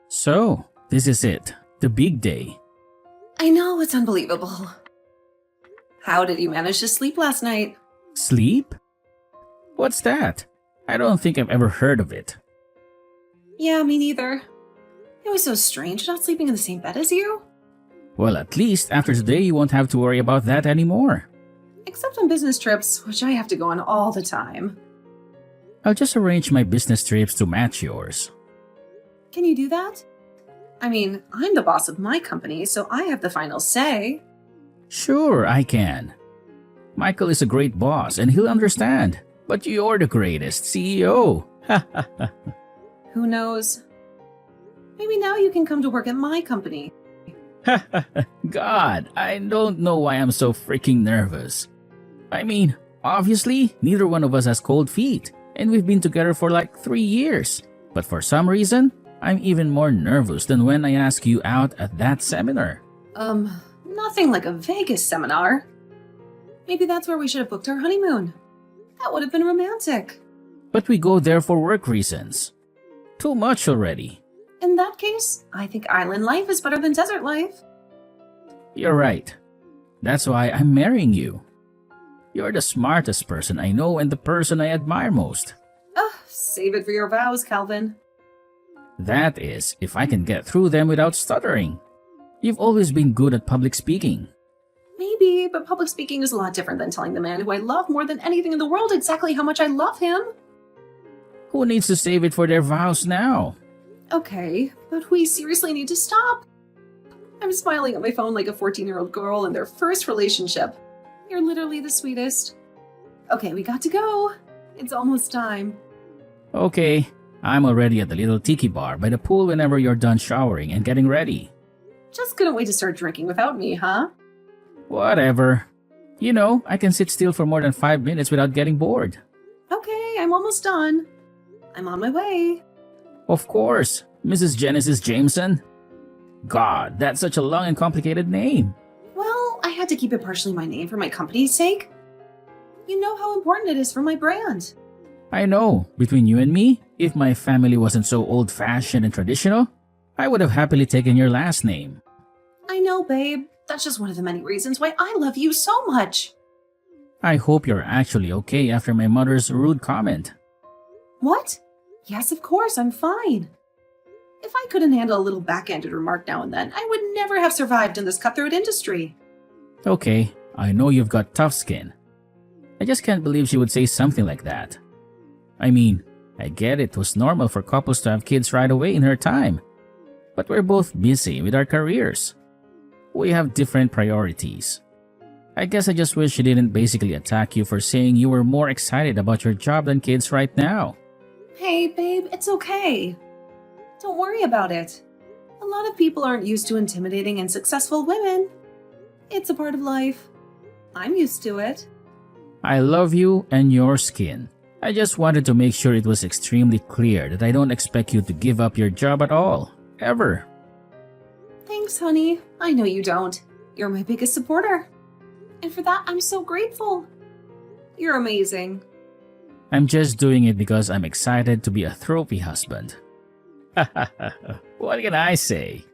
So, this is it, the big day. I know, it's unbelievable. How did you manage to sleep last night? Sleep? What's that? I don't think I've ever heard of it. Yeah, me neither. It was so strange not sleeping in the same bed as you. Well, at least after today you won't have to worry about that anymore. Except on business trips, which I have to go on all the time. I'll just arrange my business trips to match yours. Can you do that? I mean, I'm the boss of my company, so I have the final say. Sure, I can. Michael is a great boss and he'll understand. But you're the greatest CEO. Who knows? Maybe now you can come to work at my company. God, I don't know why I'm so freaking nervous. I mean, obviously, neither one of us has cold feet, and we've been together for like 3 years. But for some reason, I'm even more nervous than when I asked you out at that seminar. Nothing like a Vegas seminar. Maybe that's where we should have booked our honeymoon. That would have been romantic. But we go there for work reasons. Too much already. In that case, I think island life is better than desert life. You're right. That's why I'm marrying you. You're the smartest person I know and the person I admire most. Save it for your vows, Calvin. That is, if I can get through them without stuttering. You've always been good at public speaking. Maybe, but public speaking is a lot different than telling the man who I love more than anything in the world exactly how much I love him. Who needs to save it for their vows now? Okay, but we seriously need to stop. I'm smiling at my phone like a 14-year-old girl in their first relationship. You're literally the sweetest. Okay, we got to go. It's almost time. Okay, I'm already at the little tiki bar by the pool whenever you're done showering and getting ready. Just couldn't wait to start drinking without me, huh? Whatever. You know, I can sit still for more than 5 minutes without getting bored. Okay, I'm almost done. I'm on my way. Of course, Mrs. Genesis Jameson. God, that's such a long and complicated name. Well, I had to keep it partially my name for my company's sake. You know how important it is for my brand. I know, between you and me, if my family wasn't so old-fashioned and traditional, I would have happily taken your last name. I know, babe. That's just one of the many reasons why I love you so much. I hope you're actually okay after my mother's rude comment. What? Yes, of course, I'm fine. If I couldn't handle a little backhanded remark now and then, I would never have survived in this cutthroat industry. Okay, I know you've got tough skin. I just can't believe she would say something like that. I mean, I get it was normal for couples to have kids right away in her time. But we're both busy with our careers. We have different priorities. I guess I just wish she didn't basically attack you for saying you were more excited about your job than kids right now. Hey, babe, it's okay. Don't worry about it. A lot of people aren't used to intimidating and successful women. It's a part of life. I'm used to it. I love you and your skin. I just wanted to make sure it was extremely clear that I don't expect you to give up your job at all. Ever. Thanks, honey. I know you don't. You're my biggest supporter. And for that, I'm so grateful. You're amazing. I'm just doing it because I'm excited to be a trophy husband. What can I say?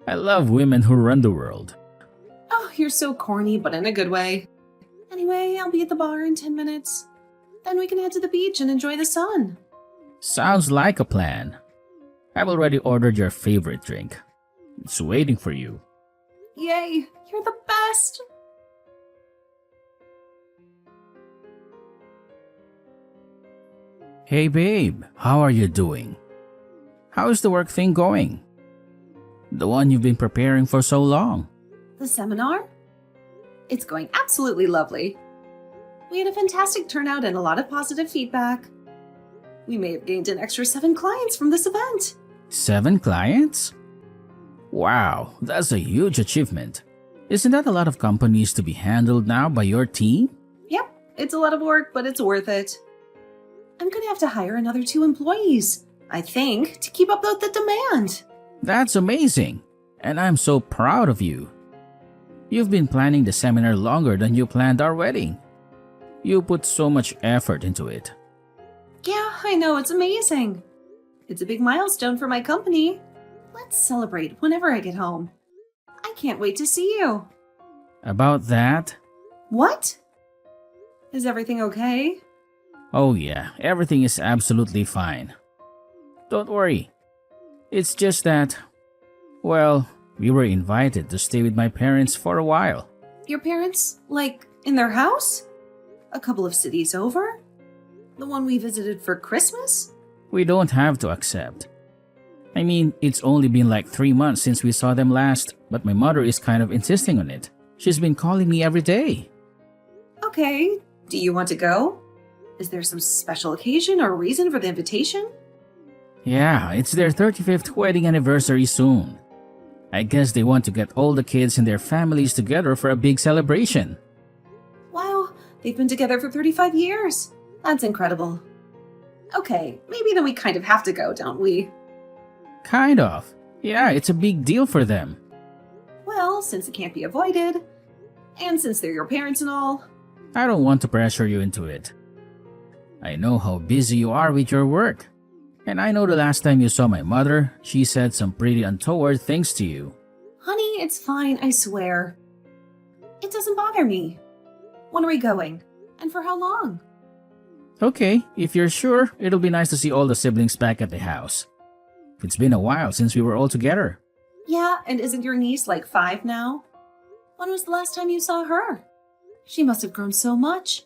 I love women who run the world. Oh, you're so corny, but in a good way. Anyway, I'll be at the bar in 10 minutes. Then we can head to the beach and enjoy the sun. Sounds like a plan. I've already ordered your favorite drink. It's waiting for you. Yay, you're the best. Hey babe, how are you doing? How's the work thing going? The one you've been preparing for so long. The seminar? It's going absolutely lovely. We had a fantastic turnout and a lot of positive feedback. We may have gained an extra 7 clients from this event. 7 clients? Wow, that's a huge achievement. Isn't that a lot of companies to be handled now by your team? Yep, it's a lot of work, but it's worth it. I'm gonna have to hire another 2 employees, I think, to keep up with the demand. That's amazing, and I'm so proud of you. You've been planning the seminar longer than you planned our wedding. You put so much effort into it. Yeah, I know, it's amazing. It's a big milestone for my company. Let's celebrate whenever I get home. I can't wait to see you. About that? What? Is everything okay? Oh yeah, everything is absolutely fine. Don't worry. It's just that, well, we were invited to stay with my parents for a while. Your parents, like, in their house? A couple of cities over? The one we visited for Christmas? We don't have to accept. I mean, it's only been like 3 months since we saw them last, but my mother is kind of insisting on it. She's been calling me every day. Okay, do you want to go? Is there some special occasion or reason for the invitation? Yeah, it's their 35th wedding anniversary soon. I guess they want to get all the kids and their families together for a big celebration. Wow, they've been together for 35 years. That's incredible. Okay, maybe then we kind of have to go, don't we? Kind of. Yeah, it's a big deal for them. Well, since it can't be avoided, and since they're your parents and all. I don't want to pressure you into it. I know how busy you are with your work. And I know the last time you saw my mother, she said some pretty untoward things to you. Honey, it's fine, I swear. It doesn't bother me. When are we going? And for how long? Okay, if you're sure, it'll be nice to see all the siblings back at the house. It's been a while since we were all together. Yeah, and isn't your niece like 5 now? When was the last time you saw her? She must have grown so much.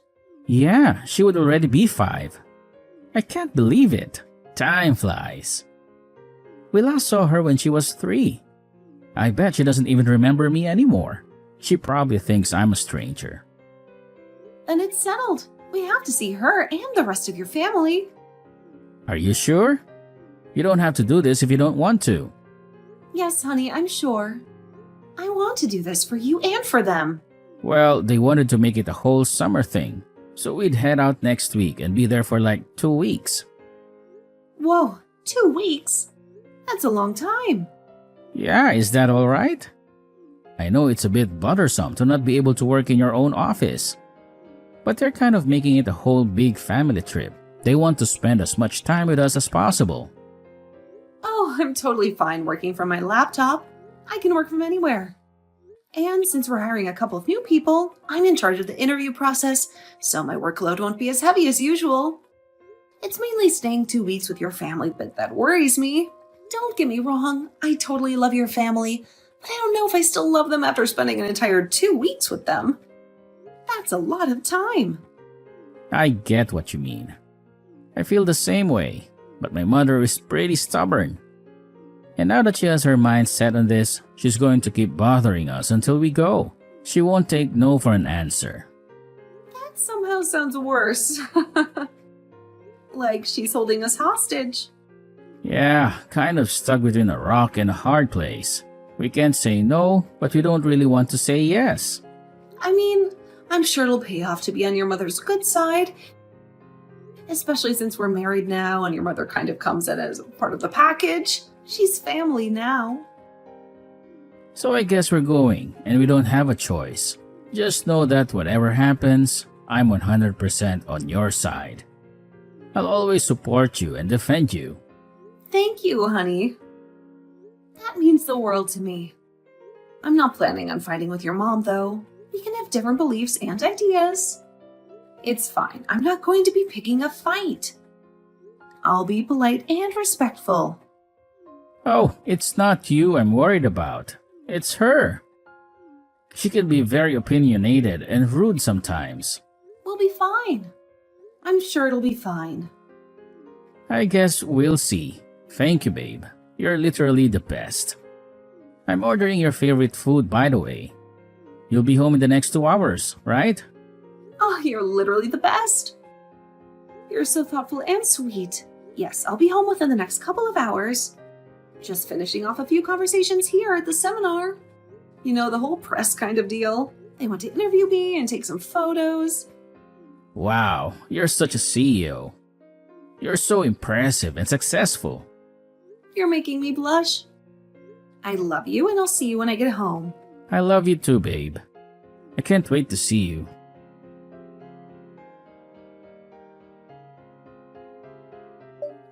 Yeah, she would already be 5. I can't believe it. Time flies. We last saw her when she was 3. I bet she doesn't even remember me anymore. She probably thinks I'm a stranger. Then it's settled. We have to see her and the rest of your family. Are you sure? You don't have to do this if you don't want to. Yes, honey, I'm sure. I want to do this for you and for them. Well, they wanted to make it a whole summer thing, so we'd head out next week and be there for like 2 weeks. Whoa, 2 weeks? That's a long time. Yeah, is that all right? I know it's a bit bothersome to not be able to work in your own office, but they're kind of making it a whole big family trip. They want to spend as much time with us as possible. Oh, I'm totally fine working from my laptop. I can work from anywhere. And since we're hiring a couple of new people, I'm in charge of the interview process, so my workload won't be as heavy as usual. It's mainly staying 2 weeks with your family, but that worries me. Don't get me wrong, I totally love your family, but I don't know if I still love them after spending an entire 2 weeks with them. That's a lot of time. I get what you mean. I feel the same way, but my mother is pretty stubborn. And now that she has her mind set on this, she's going to keep bothering us until we go. She won't take no for an answer. That somehow sounds worse. Like she's holding us hostage. Yeah, kind of stuck between a rock and a hard place. We can't say no, but we don't really want to say yes. I mean, I'm sure it'll pay off to be on your mother's good side. Especially since we're married now and your mother kind of comes in as part of the package. She's family now. So I guess we're going, and we don't have a choice. Just know that whatever happens, I'm 100% on your side. I'll always support you and defend you. Thank you, honey. That means the world to me. I'm not planning on fighting with your mom, though. We can have different beliefs and ideas. It's fine. I'm not going to be picking a fight. I'll be polite and respectful. Oh, it's not you I'm worried about. It's her. She can be very opinionated and rude sometimes. We'll be fine. I'm sure it'll be fine. I guess we'll see. Thank you, babe. You're literally the best. I'm ordering your favorite food, by the way. You'll be home in the next 2 hours, right? Oh, you're literally the best. You're so thoughtful and sweet. Yes, I'll be home within the next couple of hours. Just finishing off a few conversations here at the seminar. You know, the whole press kind of deal. They want to interview me and take some photos. Wow, you're such a CEO. You're so impressive and successful. You're making me blush. I love you and I'll see you when I get home. I love you too, babe. I can't wait to see you.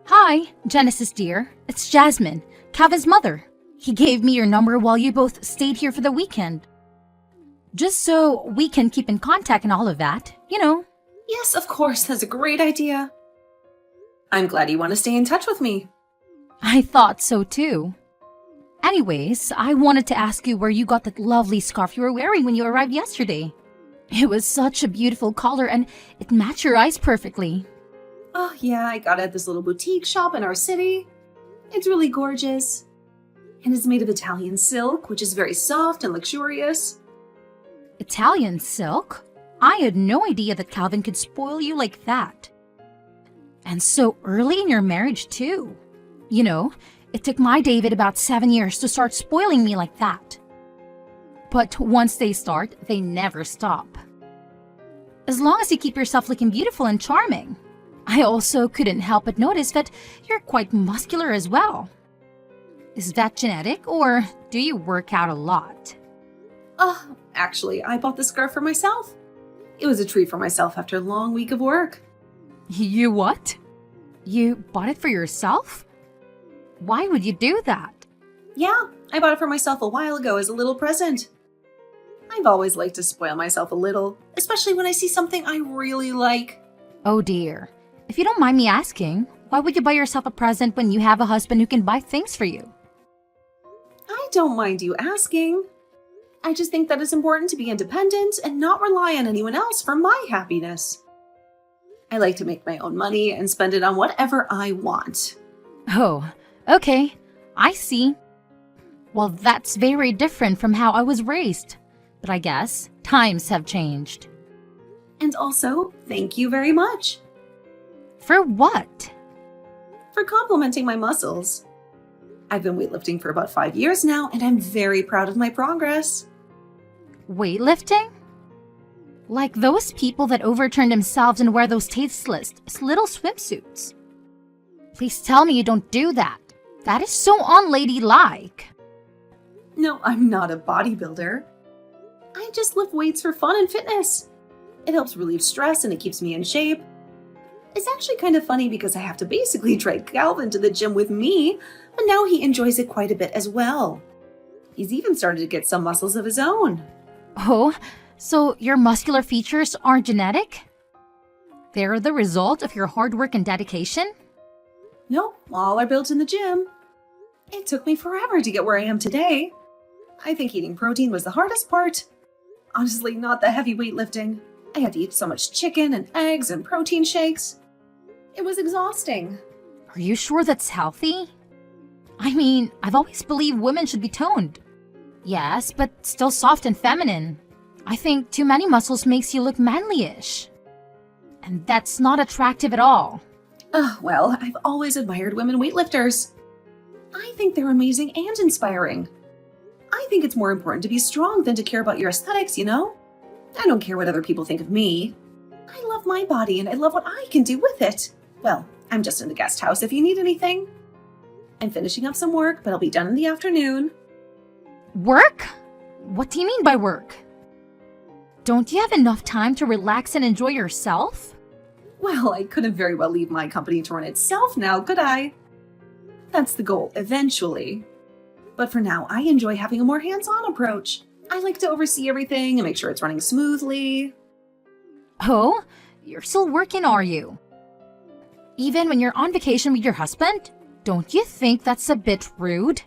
Hi, Hi, Genesis dear. It's Jasmine, Calvin's mother. He gave me your number while you both stayed here for the weekend. Just so we can keep in contact and all of that, you know. Yes, of course, that's a great idea. I'm glad you want to stay in touch with me. I thought so too. Anyways, I wanted to ask you where you got that lovely scarf you were wearing when you arrived yesterday. It was such a beautiful color and it matched your eyes perfectly. Oh, yeah, I got it at this little boutique shop in our city. It's really gorgeous. And it's made of Italian silk, which is very soft and luxurious. Italian silk? I had no idea that Calvin could spoil you like that. And so early in your marriage, too. You know, it took my David about 7 years to start spoiling me like that. But once they start, they never stop. As long as you keep yourself looking beautiful and charming. I also couldn't help but notice that you're quite muscular as well. Is that genetic, or do you work out a lot? Actually, I bought the scarf for myself. It was a treat for myself after a long week of work. You what? You bought it for yourself? Why would you do that? Yeah, I bought it for myself a while ago as a little present. I've always liked to spoil myself a little, especially when I see something I really like. Oh dear. If you don't mind me asking, why would you buy yourself a present when you have a husband who can buy things for you? I don't mind you asking. I just think that it's important to be independent and not rely on anyone else for my happiness. I like to make my own money and spend it on whatever I want. Oh, okay. I see. Well, that's very different from how I was raised. But I guess times have changed. And also, thank you very much. For what? For complimenting my muscles. I've been weightlifting for about 5 years now, and I'm very proud of my progress. Weightlifting? Like those people that overturn themselves and wear those tasteless little swimsuits. Please tell me you don't do that. That is so unladylike. No, I'm not a bodybuilder. I just lift weights for fun and fitness. It helps relieve stress and it keeps me in shape. It's actually kind of funny because I have to basically drag Calvin to the gym with me, but now he enjoys it quite a bit as well. He's even started to get some muscles of his own. Oh, so your muscular features aren't genetic? They're the result of your hard work and dedication? Nope, all are built in the gym. It took me forever to get where I am today. I think eating protein was the hardest part. Honestly, not the heavy weightlifting. I had to eat so much chicken and eggs and protein shakes. It was exhausting. Are you sure that's healthy? I mean, I've always believed women should be toned. Yes, but still soft and feminine. I think too many muscles makes you look manly-ish. And that's not attractive at all. Well, I've always admired women weightlifters. I think they're amazing and inspiring. I think it's more important to be strong than to care about your aesthetics, you know? I don't care what other people think of me. I love my body and I love what I can do with it. Well, I'm just in the guest house if you need anything. I'm finishing up some work, but I'll be done in the afternoon. Work? What do you mean by work? Don't you have enough time to relax and enjoy yourself? Well, I couldn't very well leave my company to run itself now, could I? That's the goal, eventually. But for now, I enjoy having a more hands-on approach. I like to oversee everything and make sure it's running smoothly. Oh, you're still working, are you? Even when you're on vacation with your husband? Don't you think that's a bit rude?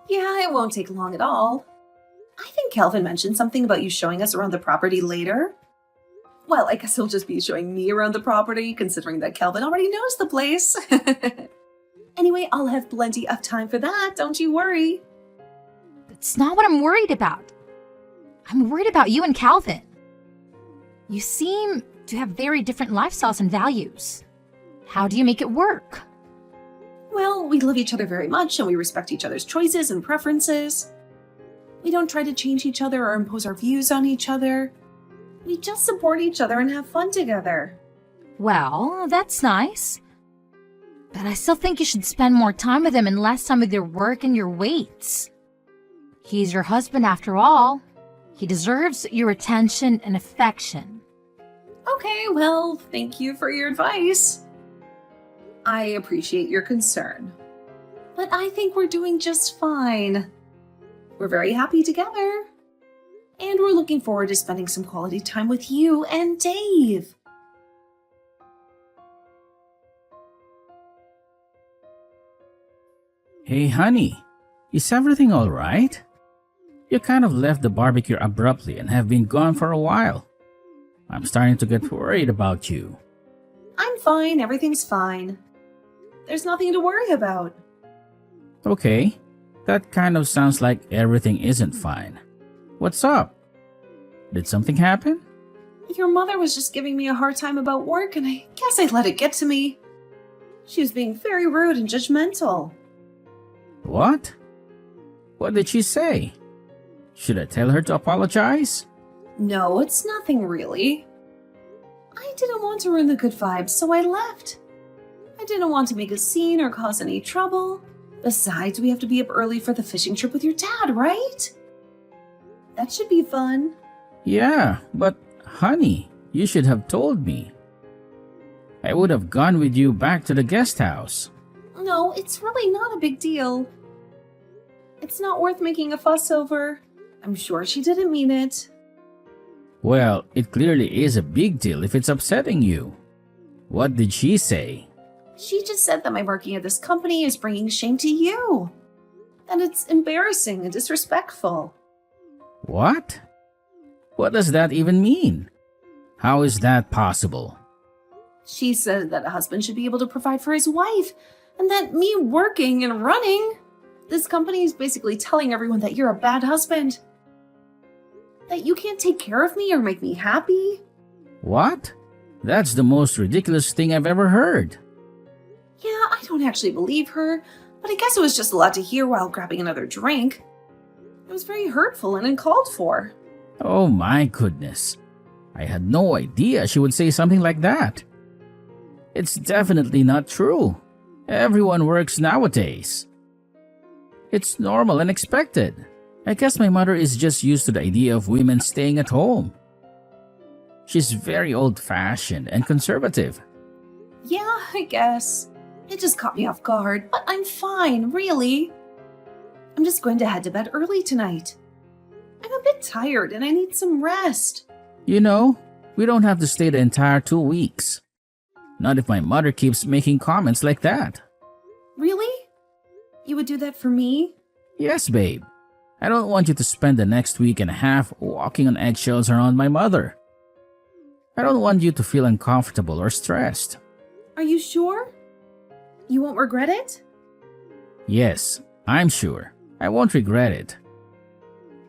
Yeah, it won't take long at all. I think Calvin mentioned something about you showing us around the property later. Well, I guess he'll just be showing me around the property, considering that Calvin already knows the place. Anyway, I'll have plenty of time for that, don't you worry. That's not what I'm worried about. I'm worried about you and Calvin. You seem to have very different lifestyles and values. How do you make it work? Well, we love each other very much and we respect each other's choices and preferences. We don't try to change each other or impose our views on each other. We just support each other and have fun together. Well, that's nice. But I still think you should spend more time with him and less time with your work and your weights. He's your husband after all. He deserves your attention and affection. Okay, well, thank you for your advice. I appreciate your concern, but I think we're doing just fine. We're very happy together, and we're looking forward to spending some quality time with you and Dave. Hey, honey, is everything all right? You kind of left the barbecue abruptly and have been gone for a while. I'm starting to get worried about you. I'm fine, everything's fine. There's nothing to worry about. Okay, that kind of sounds like everything isn't fine. What's up? Did something happen? Your mother was just giving me a hard time about work, and I guess I let it get to me. She was being very rude and judgmental. What? What did she say? Should I tell her to apologize? No, it's nothing really. I didn't want to ruin the good vibes, so I left. I didn't want to make a scene or cause any trouble. Besides, we have to be up early for the fishing trip with your dad, right? That should be fun. Yeah, but honey, you should have told me. I would have gone with you back to the guest house. No, it's really not a big deal. It's not worth making a fuss over. I'm sure she didn't mean it. Well, it clearly is a big deal if it's upsetting you. What did she say? She just said that my working at this company is bringing shame to you. That it's embarrassing and disrespectful. What? What does that even mean? How is that possible? She said that a husband should be able to provide for his wife, and that me working and running this company is basically telling everyone that you're a bad husband. That you can't take care of me or make me happy. What? That's the most ridiculous thing I've ever heard. Yeah, I don't actually believe her, but I guess it was just a lot to hear while grabbing another drink. It was very hurtful and uncalled for. Oh my goodness. I had no idea she would say something like that. It's definitely not true. Everyone works nowadays. It's normal and expected. I guess my mother is just used to the idea of women staying at home. She's very old-fashioned and conservative. Yeah, I guess. It just caught me off guard, but I'm fine, really. I'm just going to head to bed early tonight. I'm a bit tired and I need some rest. You know, we don't have to stay the entire 2 weeks. Not if my mother keeps making comments like that. Really? You would do that for me? Yes, babe. I don't want you to spend the next week and a half walking on eggshells around my mother. I don't want you to feel uncomfortable or stressed. Are you sure? You won't regret it? Yes, I'm sure. I won't regret it.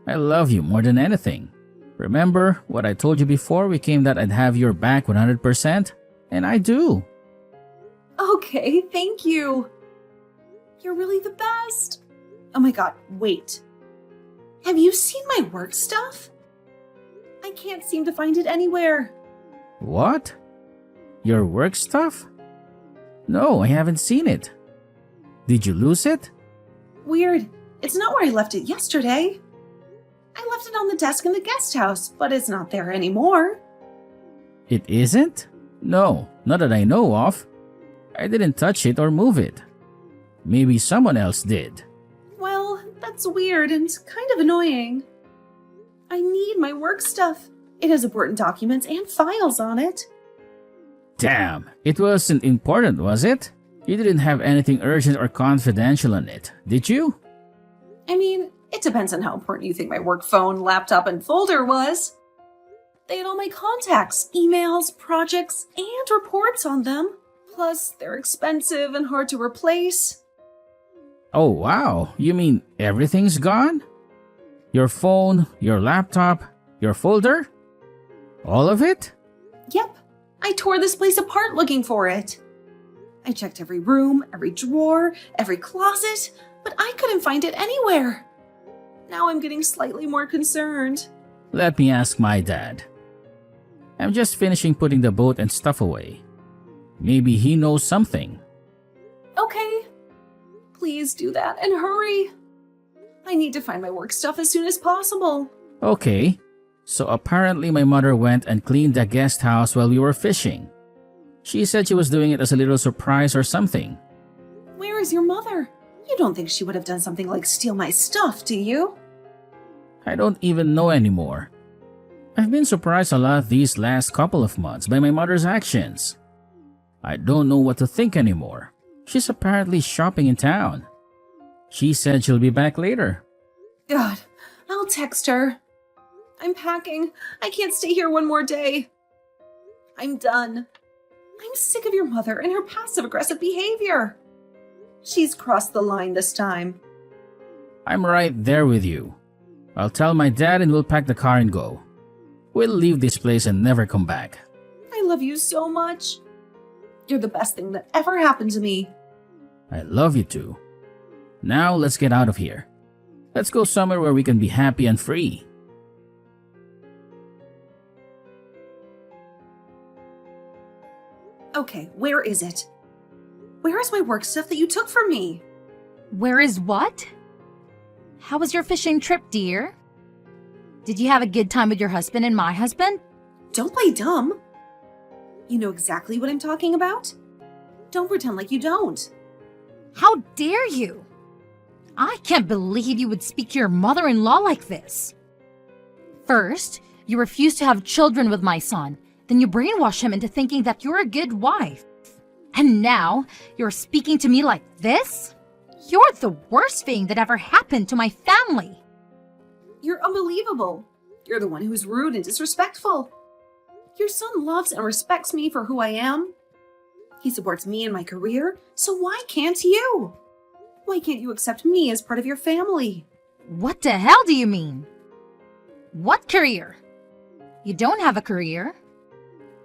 I love you more than anything. Remember what I told you before we came that I'd have your back 100%? And I do. Okay, thank you. You're really the best. Oh my god, wait. Have you seen my work stuff? I can't seem to find it anywhere. What? Your work stuff? No, I haven't seen it. Did you lose it? Weird. It's not where I left it yesterday. I left it on the desk in the guest house, but it's not there anymore. It isn't? No, not that I know of. I didn't touch it or move it. Maybe someone else did. Well, that's weird and kind of annoying. I need my work stuff. It has important documents and files on it. Damn, it wasn't important, was it? You didn't have anything urgent or confidential on it, did you? I mean, it depends on how important you think my work phone, laptop, and folder was. They had all my contacts, emails, projects, and reports on them. Plus, they're expensive and hard to replace. Oh wow, you mean everything's gone? Your phone, your laptop, your folder? All of it? Yep, I tore this place apart looking for it. I checked every room, every drawer, every closet, but I couldn't find it anywhere. Now I'm getting slightly more concerned. Let me ask my dad. I'm just finishing putting the boat and stuff away. Maybe he knows something. Okay. Please do that and hurry. I need to find my work stuff as soon as possible. Okay, so apparently my mother went and cleaned the guest house while we were fishing. She said she was doing it as a little surprise or something. Where is your mother? You don't think she would have done something like steal my stuff, do you? I don't even know anymore. I've been surprised a lot these last couple of months by my mother's actions. I don't know what to think anymore. She's apparently shopping in town. She said she'll be back later. God, I'll text her. I'm packing. I can't stay here one more day. I'm done. I'm sick of your mother and her passive-aggressive behavior. She's crossed the line this time. I'm right there with you. I'll tell my dad and we'll pack the car and go. We'll leave this place and never come back. I love you so much. You're the best thing that ever happened to me. I love you too. Now let's get out of here. Let's go somewhere where we can be happy and free. Okay, where is it? Where is my work stuff that you took from me? Where is what? How was your fishing trip, dear? Did you have a good time with your husband and my husband? Don't play dumb. You know exactly what I'm talking about. Don't pretend like you don't. How dare you? I can't believe you would speak to your mother-in-law like this. First, you refuse to have children with my son. Then you brainwash him into thinking that you're a good wife. And now, you're speaking to me like this? You're the worst thing that ever happened to my family. You're unbelievable. You're the one who's rude and disrespectful. Your son loves and respects me for who I am. He supports me in my career, so why can't you? Why can't you accept me as part of your family? What the hell do you mean? What career? You don't have a career.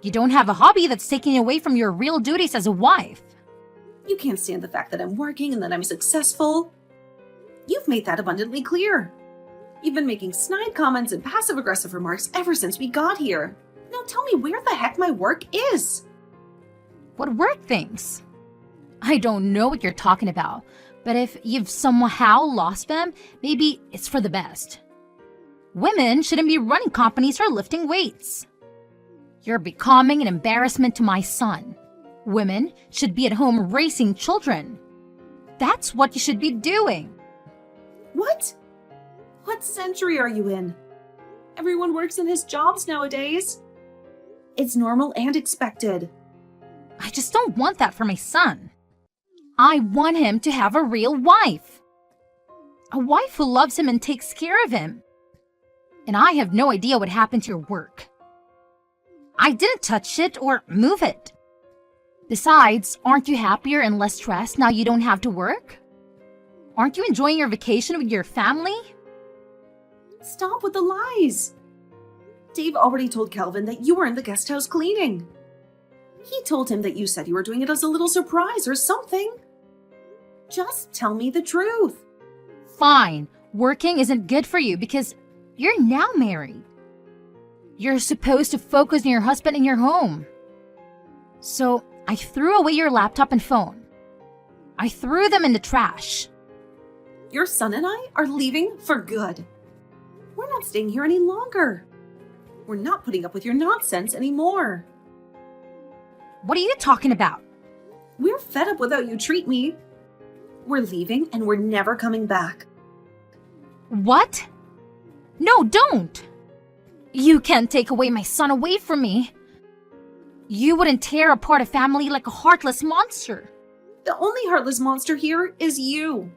You don't have a hobby that's taking you away from your real duties as a wife. You can't stand the fact that I'm working and that I'm successful. You've made that abundantly clear. You've been making snide comments and passive-aggressive remarks ever since we got here. Now tell me where the heck my work is. What work things? I don't know what you're talking about, but if you've somehow lost them, maybe it's for the best. Women shouldn't be running companies or lifting weights. You're becoming an embarrassment to my son. Women should be at home raising children. That's what you should be doing. What? What century are you in? Everyone works in his jobs nowadays. It's normal and expected. I just don't want that for my son. I want him to have a real wife. A wife who loves him and takes care of him. And I have no idea what happened to your work. I didn't touch it or move it. Besides, aren't you happier and less stressed now you don't have to work? Aren't you enjoying your vacation with your family? Stop with the lies. Dave already told Calvin that you were in the guest house cleaning. He told him that you said you were doing it as a little surprise or something. Just tell me the truth. Fine, working isn't good for you because you're now married. You're supposed to focus on your husband and your home. So I threw away your laptop and phone. I threw them in the trash. Your son and I are leaving for good. We're not staying here any longer. We're not putting up with your nonsense anymore. What are you talking about? We're fed up with how you treat me. We're leaving and we're never coming back. What? No, don't! You can't take away my son away from me. You wouldn't tear apart a family like a heartless monster. The only heartless monster here is you.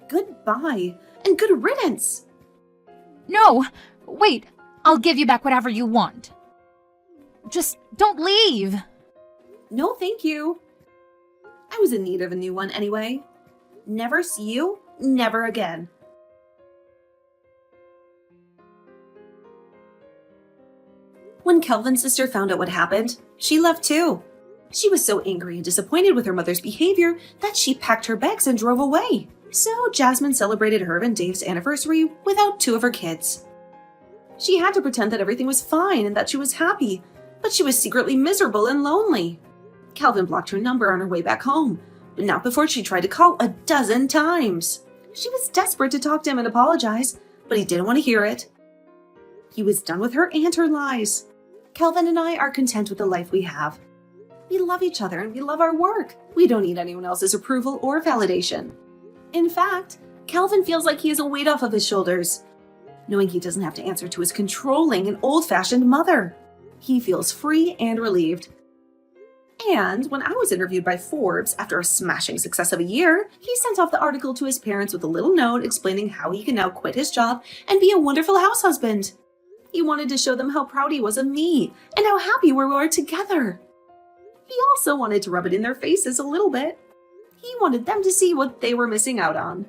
Goodbye and good riddance. No, wait, I'll give you back whatever you want. Just don't leave. No, thank you. I was in need of a new one anyway. Never see you, never again. When Kelvin's sister found out what happened, she left too. She was so angry and disappointed with her mother's behavior that she packed her bags and drove away. So Jasmine celebrated her and Dave's anniversary without two of her kids. She had to pretend that everything was fine and that she was happy, but she was secretly miserable and lonely. Calvin blocked her number on her way back home, but not before she tried to call 12 times. She was desperate to talk to him and apologize, but he didn't want to hear it. He was done with her and her lies. Calvin and I are content with the life we have. We love each other and we love our work. We don't need anyone else's approval or validation. In fact, Calvin feels like he has a weight off of his shoulders, knowing he doesn't have to answer to his controlling and old-fashioned mother. He feels free and relieved. And when I was interviewed by Forbes after a smashing success of a year, he sent off the article to his parents with a little note explaining how he can now quit his job and be a wonderful house husband. He wanted to show them how proud he was of me and how happy we were together. He also wanted to rub it in their faces a little bit. He wanted them to see what they were missing out on.